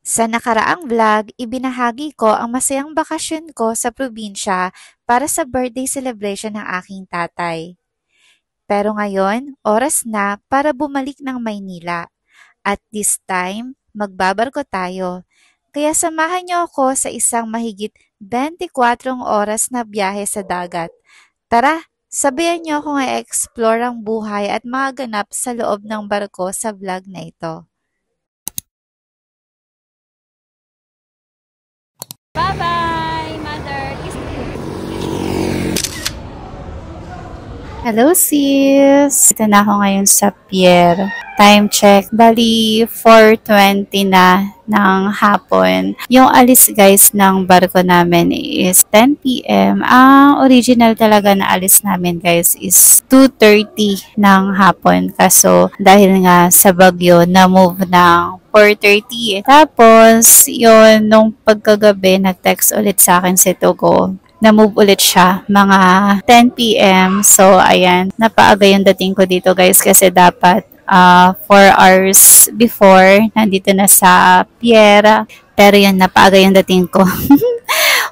Sa nakaraang vlog, ibinahagi ko ang masayang bakasyon ko sa probinsya para sa birthday celebration ng aking tatay. Pero ngayon, oras na para bumalik ng Maynila. At this time, magbabarko tayo. Kaya samahan niyo ako sa isang mahigit 24 oras na biyahe sa dagat. Tara, sabayan niyo akong i-explore ang buhay at mga ganap sa loob ng barko sa vlog na ito. Bye-bye, Mother. Hello sis! Ito na ako ngayon sa pier. Time check. Bali, 4:20 na ng hapon. Yung alis guys ng barko namin is 10 p.m. Ang original talaga na alis namin guys is 2:30 ng hapon. Kaso dahil nga sa bagyo na-move ng 4:30. Tapos, yun, nung pagkagabi, nag-text ulit sa akin si Togo. Na-move ulit siya, mga 10 p.m. So, ayan, napaaga yung dating ko dito guys kasi dapat 4 hours before, nandito na sa pier. Pero yun, napaaga yung dating ko.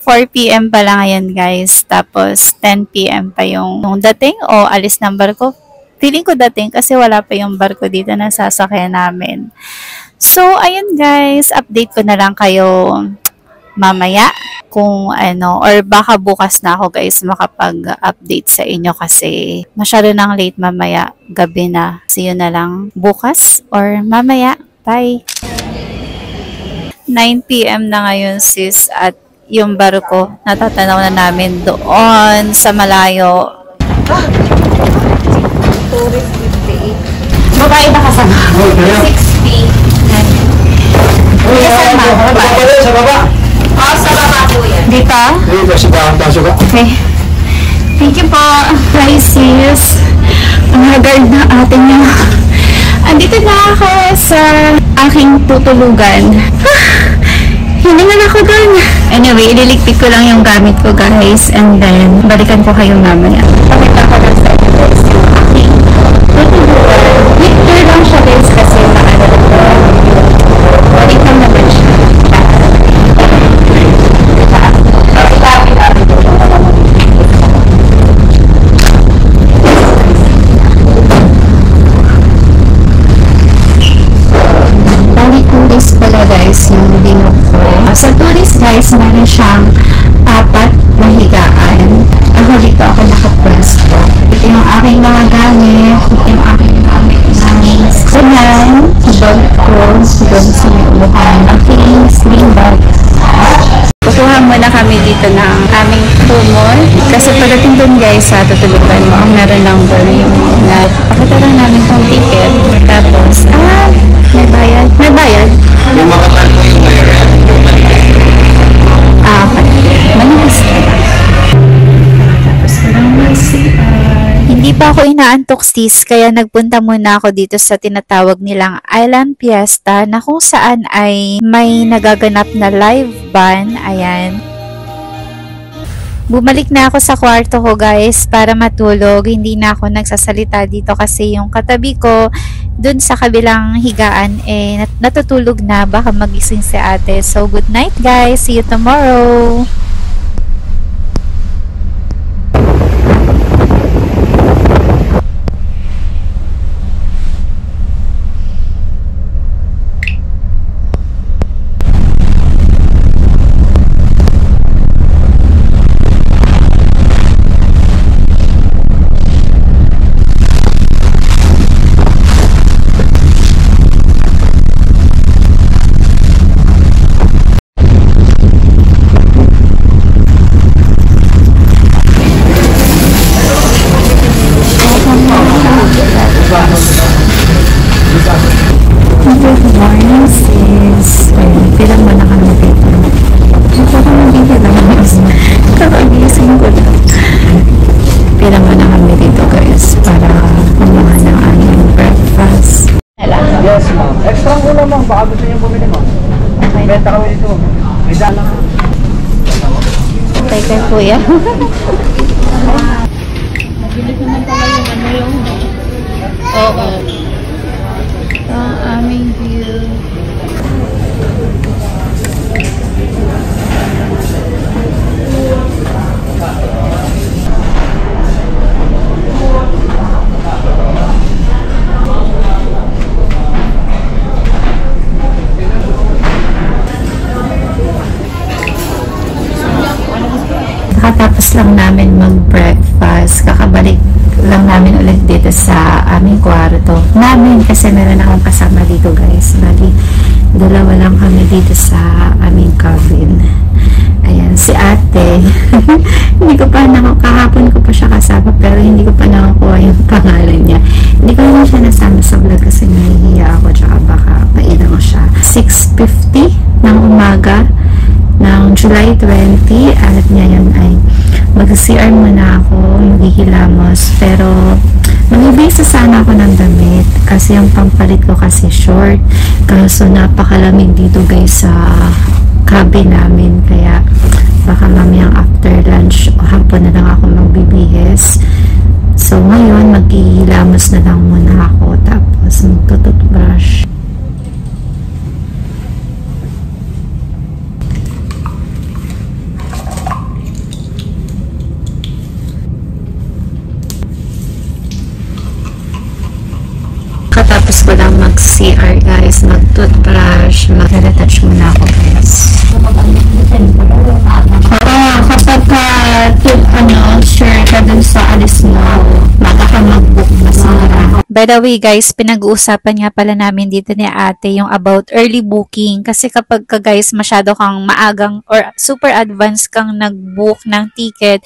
4 p.m. pa lang ngayon guys. Tapos, 10 p.m. pa yung dating o alis ng barko. Feeling ko dating kasi wala pa yung barko dito na sasakyan namin. So, ayun guys, update ko na lang kayo mamaya kung ano, or baka bukas na ako guys makapag-update sa inyo kasi masyado nang late mamaya, gabi na. See you na lang bukas or mamaya. Bye! 9 p.m. na ngayon sis at yung barko natatanaw na namin doon sa malayo. Tourist 58. Babae ba kasama? 60. Kasama? Sa baba. Sa baba po yan. Dito? Dito, sa taas ka. Okay. Thank you po. Hi sis. Ang hagard na atin niyo. Andito na ako sa aking tutulugan. Hiningan ako doon. Anyway, ililigpit ko lang yung gamit ko guys. And then, balikan ko kayo mamaya. Pakita ko lang sa inyo guys yung aking tutulugan. Winter lang siya guys kasi maano ko. Balikan naman siya. Tourist pala guys yung dinok ko. Sa tourist guys, meron siyang 4 na higaan. Ako dito ako nakapwesto. Ito yung aking mga gamit. Ito yung aking gamit na sanan. Bag ko. Doon sa may ulohan. Aking sling bag. Kukuha muna kami dito ng aming tumor. Kasi pagdating doon guys sa tutulugan mo, ang meron lang doon yung pakita lang namin kong ticket. Tapos, may bayad. May bayad? Yung makapal ko yung mayroon. Manipis ka ba? Tapos ko lang Hindi pa ako inaantok sis, kaya nagpunta muna ako dito sa tinatawag nilang Island Fiesta na kung saan ay may nagaganap na live band. Ayan. Bumalik na ako sa kwarto ko guys para matulog. Hindi na ako nagsasalita dito kasi yung katabi ko dun sa kabilang higaan natutulog na, baka magising si ate. So good night guys, see you tomorrow. Good morning sis. Pilang mo na kami dito. Ito kami dito lang. Kakagising ko lang. Pilang mo na kami dito guys para kumuha ng aming breakfast. Yes, ma'am. Extra ko lang, ma'am. Baka gusto niyo bumili, ma'am. Benta kami dito. May dala lang. Okay kay kuya. Mabilis naman pala yung ano yung... Oo. Ang aming view. lang namin mag-breakfast. Kakabalik lang namin ulit dito sa aming kwarto. Namin kasi meron akong kasama dito guys. Bali, dalawa lang kami dito sa aming cabin. Ayan, si ate. Hindi ko pa kahapon ko pa siya kasama pero hindi ko pa nakakuha yung pangalan niya. Hindi ko naman siya nasama sa vlog kasi nahihiya ako tsaka baka pailang ko siya. 6:50 ng umaga ng July 20 at ngayon ay mag-CR muna ako, maghihilamos pero mag-ibisa sana ako ng damit kasi yung pampalit ko kasi short kaso napakalamig dito guys sa cabin namin kaya baka mamayang after lunch o hapon na lang ako magbibihis. So ngayon maghihilamos na lang muna ako tapos magtututbrush. Katapos ko lang mag-CR guys, mag-toothbrush, mag-retouch muna ako guys. Kapag sure ka dun sa alis mo, baka ka mag-book masara. By the way guys, pinag-uusapan nga pala namin dito ni ate yung about early booking kasi kapag ka guys masyado kang maagang or super advance kang nag-book ng ticket,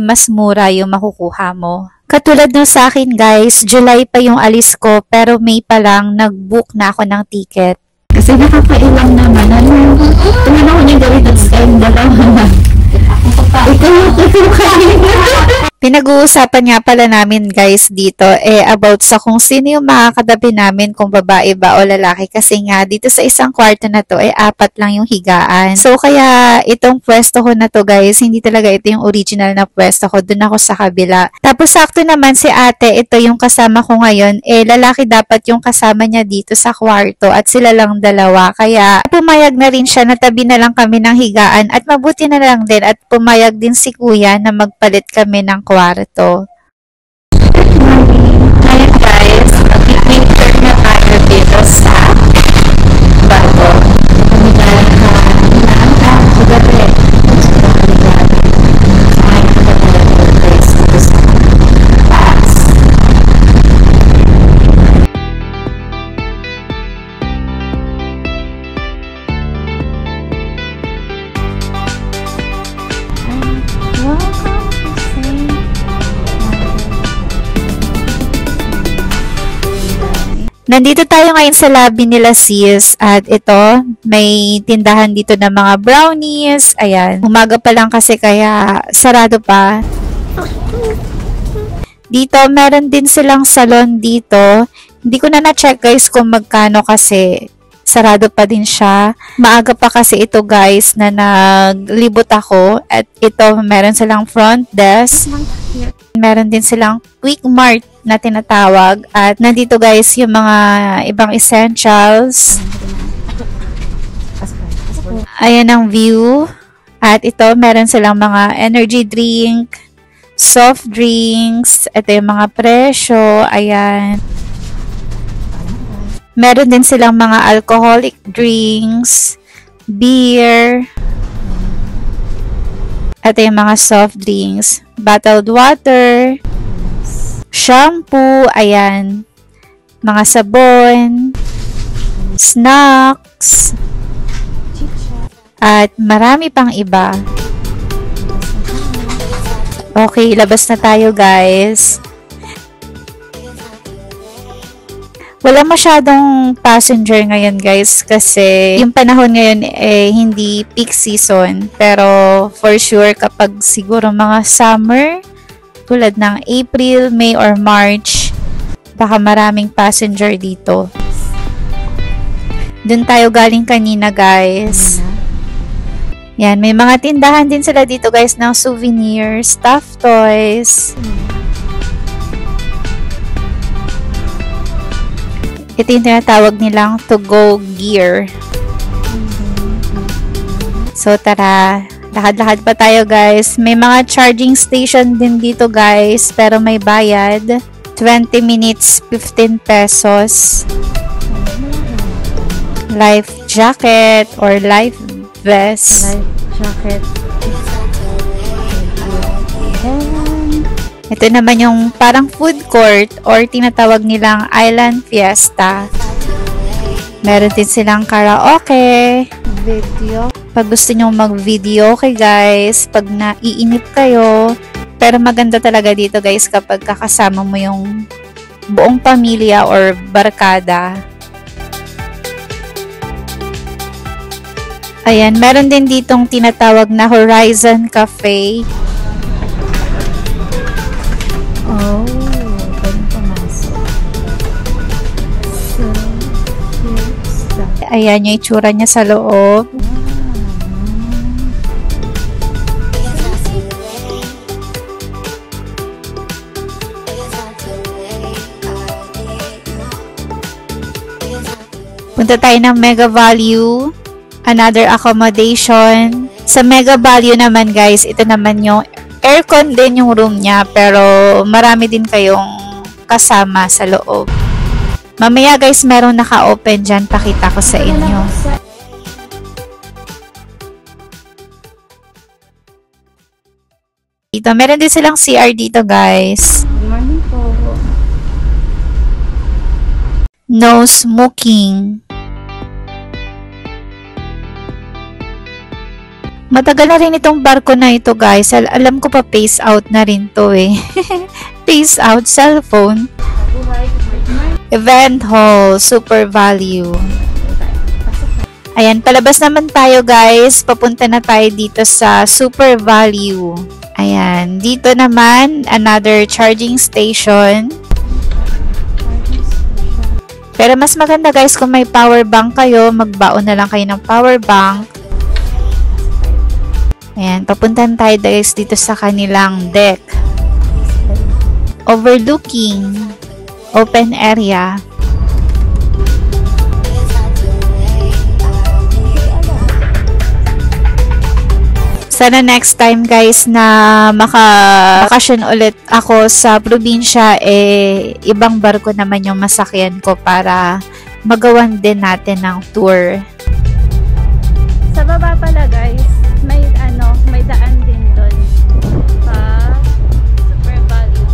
mas mura yung makukuha mo. Katulad nung sa akin guys, July pa yung alis ko pero May pa lang nag-book na ako ng ticket. Kasi nakakailang naman. Tuman ako niya gawin at time dalawa. Pinag-uusapan nga pala namin guys dito about sa kung sino yung makakatabi namin kung babae ba o lalaki kasi nga dito sa isang kwarto na to 4 lang yung higaan. So kaya itong pwesto ko na to guys, hindi talaga ito yung original na pwesto ko, dun ako sa kabila. Tapos sakto naman si ate, ito yung kasama ko ngayon, lalaki dapat yung kasama niya dito sa kwarto at sila lang dalawa. Kaya pumayag na rin siya na tabi na lang kami ng higaan at mabuti na lang din at pumayag din si kuya na magpalit kami ng kwarto. Ngayon guys, mag-picture na tayo dito sa bago. Kami dahil na gabi. Nandito tayo ngayon sa lobby nila sis at ito, may tindahan dito ng mga brownies. Ayan, umaga pa lang kasi kaya sarado pa. Dito, meron din silang salon dito. Hindi ko na na-check guys kung magkano kasi sarado pa din siya. Maaga pa kasi ito guys na naglibot ako at ito meron silang front desk. Meron din silang quick mart na tinatawag at nandito guys yung mga ibang essentials. Ayan ang view. At ito meron silang mga energy drink, soft drinks. Ito yung mga presyo. Ayan. Meron din silang mga alcoholic drinks, beer. Ito yung mga soft drinks, bottled water, shampoo, ayan, mga sabon, snacks, at marami pang iba. Okay, labas na tayo guys. Wala masyadong passenger ngayon guys kasi yung panahon ngayon hindi peak season pero for sure kapag siguro mga summer tulad ng April, May or March baka maraming passenger dito. Doon tayo galing kanina guys. Yan, may mga tindahan din sila dito guys ng souvenirs, stuffed toys. Ito yung tinatawag nilang to-go gear. So, tara. Lakad-lakad pa tayo, guys. May mga charging station din dito, guys. Pero may bayad. 20 minutes, 15 pesos. Life jacket or life vest. Life jacket. Ito naman yung parang food court or tinatawag nilang Island Fiesta. Meron din silang karaoke, video. Pag gusto nyo mag-video, okay guys, pag naiinip kayo. Pero maganda talaga dito guys kapag kakasama mo yung buong pamilya or barkada. Ayan, meron din ditong tinatawag na Horizon Cafe. Oh, pwede pumasok. Ayan yung itsura niya sa loob. Punta tayo ng Mega Value. Another accommodation. Sa Mega Value naman guys, ito naman yung aircon din yung room niya. Pero marami din kayong kasama sa loob. Mamaya guys, meron naka-open dyan. Pakita ko sa inyo. Dito, meron din silang CR dito guys. Good morning po. No smoking. Matagal na rin itong barko na ito guys. Alam ko pa phase out na rin to eh. Phase out cellphone. Event hall, super value. Ayan, palabas naman tayo guys. Papunta na tayo dito sa super value. Ayan, dito naman another charging station. Pero mas maganda guys kung may power bank kayo, magbaon na lang kayo ng power bank. Ayan, papuntan tayo guys dito sa kanilang deck. Overlooking open area. Sana next time guys na makabakasyon ulit ako sa probinsya, ibang barko naman yung masakyan ko para magawan din natin ng tour. Sa baba pala guys, may daan din doon. Super value.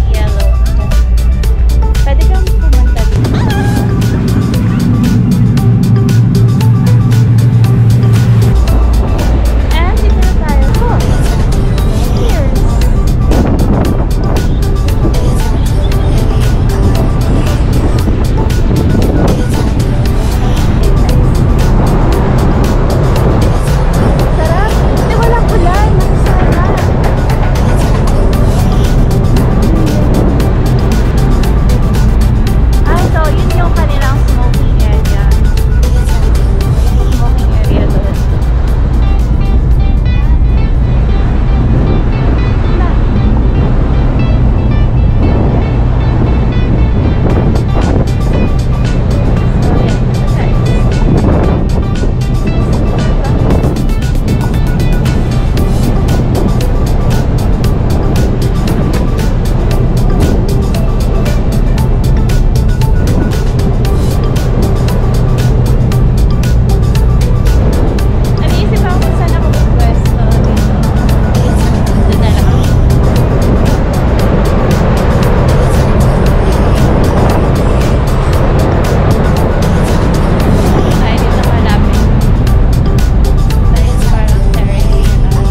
Yellow. Pwede kang pumunta dito. And dito na tayo. Cheers! Sarap! Hindi walang ulan. Nakasarap. So yun yung kanilang smoking area. Smoking area doon. Naisip ako kung saan ako magpwesto dito. Doon na lang. Tayo dito malapit. Tayo parang terrace na.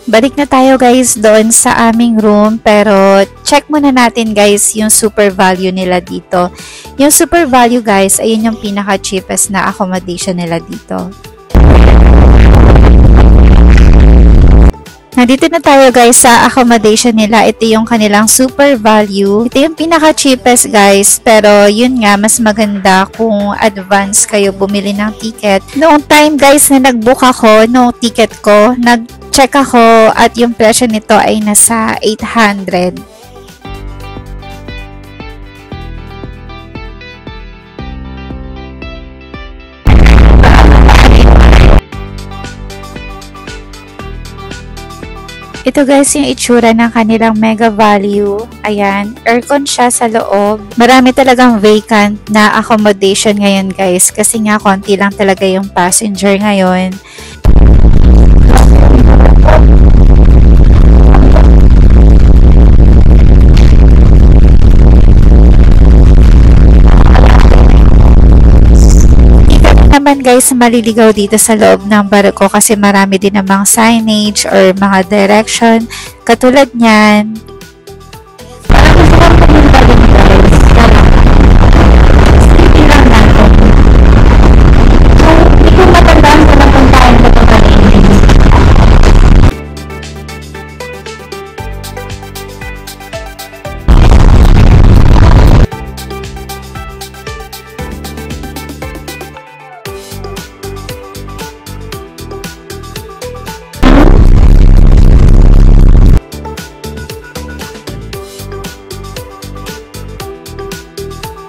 Balik na tayo guys doon sa aming room, pero check muna natin guys yung super value nila dito. Yung super value guys, ayun yung pinaka cheapest na accommodation nila dito. Nandito na tayo guys sa accommodation nila. Ito yung kanilang super value. Ito yung pinaka cheapest guys, pero yun nga, mas maganda kung advance kayo bumili ng ticket. Noong time guys na nag-book ako, no ticket ko, nag-check ako at yung presyo nito ay nasa 800. Ito guys yung itsura ng kanilang Mega Value. Ayan, aircon siya sa loob. Marami talagang vacant na accommodation ngayon guys kasi nga konti lang talaga yung passenger ngayon. Naman guys maliligaw dito sa loob ng barko kasi marami din namang signage or mga direction katulad niyan.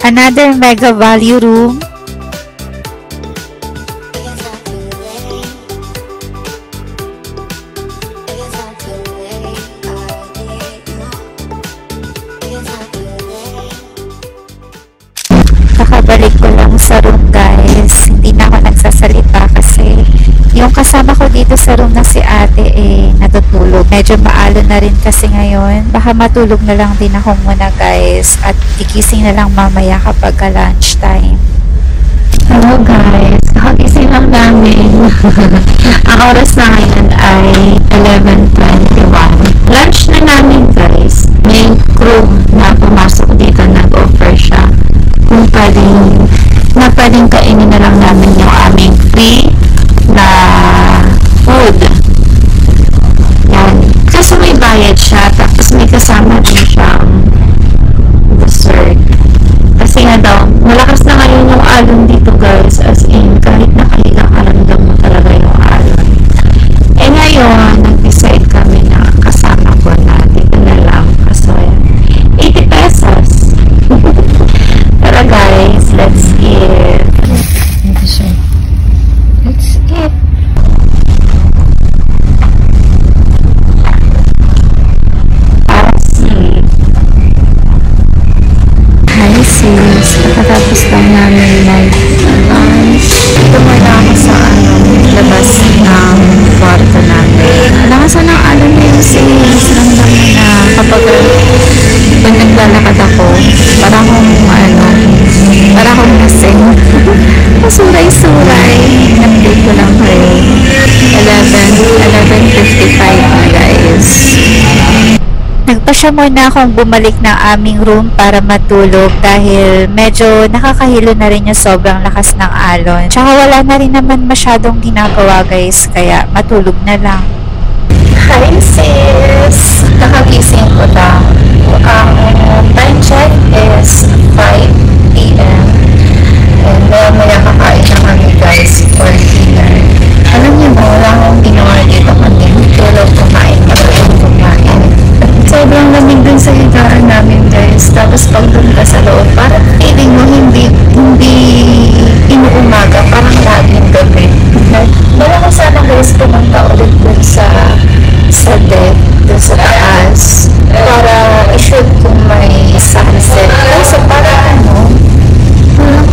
Another Mega Value room. Kakabalik ko lang sa room guys. Hindi na ako nagsasalita kasi yung kasama ko dito sa room na si ate natutulog. Medyo maalon na rin kasi ngayon. Baka matulog na lang din ako muna guys at gigising na lang mamaya kapag lunch time. Hello guys, nakagising lang namin. Ang oras na ngayon ay 11:21. Lunch na namin guys. May crew na pumasok dito, nag-offer siya kung pwedeng kainin na lang namin yung aming free na food. Yan. Kasi may bayad siya, tapos may kasama din siyang dessert. Kasi nga daw, malakas na ngayon yung alon dito guys, as in, kahit nakahiga ka ramdam mo talaga yung alon. Eh ngayon, nag-decide kami na kasama ko na dito na lang kasi 80 pesos. Tara guys, let's eat. Let's eat. Hi sis, pagkatapos lang namin lunch. Ito muna ako sa labas ng kwarto namin. Nakasan ng alon na yung sis. Ramdam mo na kapag naglalakad ako, parang nasing. Masuray-suray. Update ko lang kayo. 11:55 na guys. Nagpa siya muna akong bumalik ng aming room para matulog dahil medyo nakakahilo na rin yung sobrang lakas ng alon. Tsaka wala na rin naman masyadong ginagawa guys, kaya matulog na lang. Hi sis! Nakagising ko lang. Ang time check is 5 p.m. And maya kakain na kami guys for dinner. Alam niyo ba, wala akong ginawa dito kundi tulog, kumain. Sobrang lamig dun sa higaan namin guys. Tapos pag dun ka sa loob, parang feeling mo hindi inuumaga, parang laging gabi. Wala ko sana guys pumunta ulit dun sa deck, dun sa taas, para i-shoot kung may sunset. Kasi parang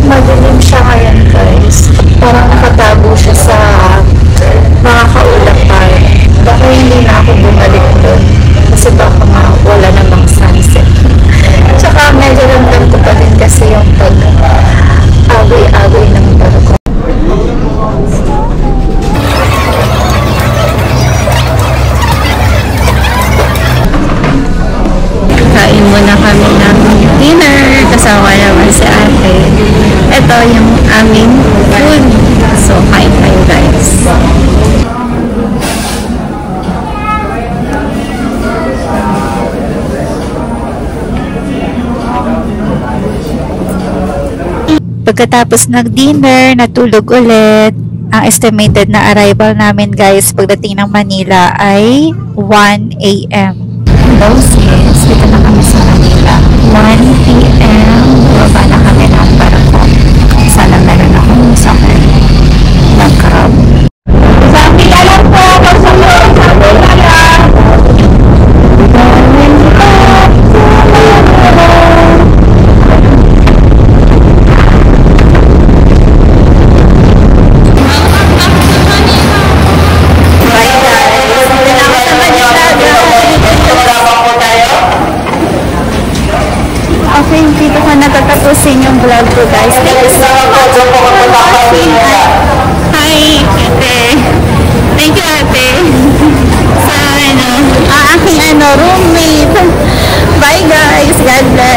madilim siya ngayon guys. Parang nakatago siya sa mga kaulapan. Baka hindi na ako bumalik dun. Kasi baka wala namang sunset. Tsaka medyo ramdam ko pa din kasi yung pag-agoy-agoy ng barko. Kain muna kami ng dinner. Kasama naman si ate. Ito yung aming food. So, kain tayo guys. Pagkatapos nag-dinner, natulog ulit. Ang estimated na arrival namin guys pagdating ng Manila ay 1 a.m. Hello sis, dito na kami sa Manila. 1 p.m. Baba na kami ng barko. Sana meron akong sakay ng crab. Sabi ka lang po, pag sa mga you guys. Thank you so much for watching. Hi, ate. Thank you, ate. Sa aking roommate. Bye guys. God bless.